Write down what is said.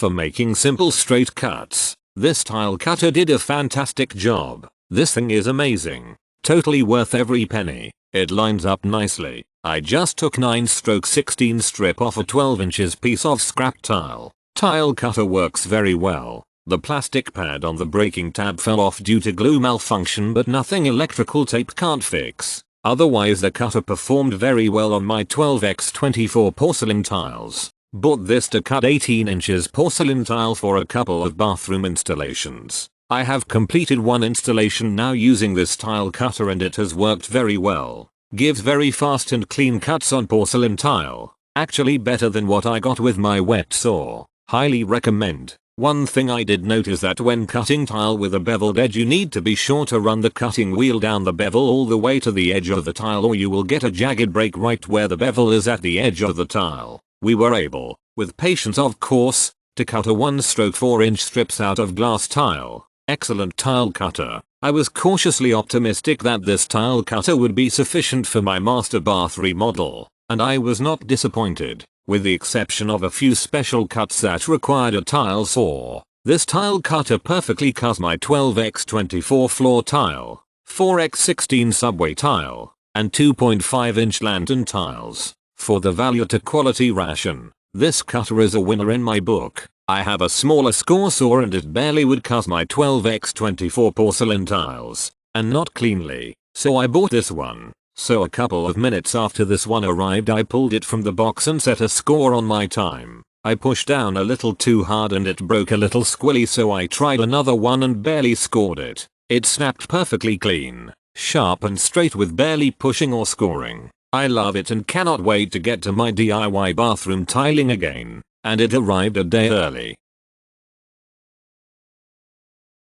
For making simple straight cuts, this tile cutter did a fantastic job. This thing is amazing. Totally worth every penny. It lines up nicely. I just took 9/16 strip off a 12 inches piece of scrap tile. Tile cutter works very well. The plastic pad on the braking tab fell off due to glue malfunction, but nothing electrical tape can't fix. Otherwise the cutter performed very well on my 12x24 porcelain tiles. Bought this to cut 18 inches porcelain tile for a couple of bathroom installations. I have completed one installation now using this tile cutter and it has worked very well. Gives very fast and clean cuts on porcelain tile. Actually better than what I got with my wet saw. Highly recommend. One thing I did notice that when cutting tile with a beveled edge you need to be sure to run the cutting wheel down the bevel all the way to the edge of the tile or you will get a jagged break right where the bevel is at the edge of the tile. We were able, with patience of course, to cut a 1/4 4-inch strips out of glass tile. Excellent tile cutter. I was cautiously optimistic that this tile cutter would be sufficient for my master bath remodel, and I was not disappointed. With the exception of a few special cuts that required a tile saw, this tile cutter perfectly cut my 12x24 floor tile, 4x16 subway tile, and 2.5-inch lantern tiles. For the value to quality ration, this cutter is a winner in my book. I have a smaller score saw and it barely would cut my 12x24 porcelain tiles, and not cleanly, so I bought this one. So a couple of minutes after this one arrived I pulled it from the box and set a score on my time. I pushed down a little too hard and it broke a little squilly, so I tried another one and barely scored it. It snapped perfectly clean, sharp and straight with barely pushing or scoring. I love it and cannot wait to get to my DIY bathroom tiling again. And it arrived a day early.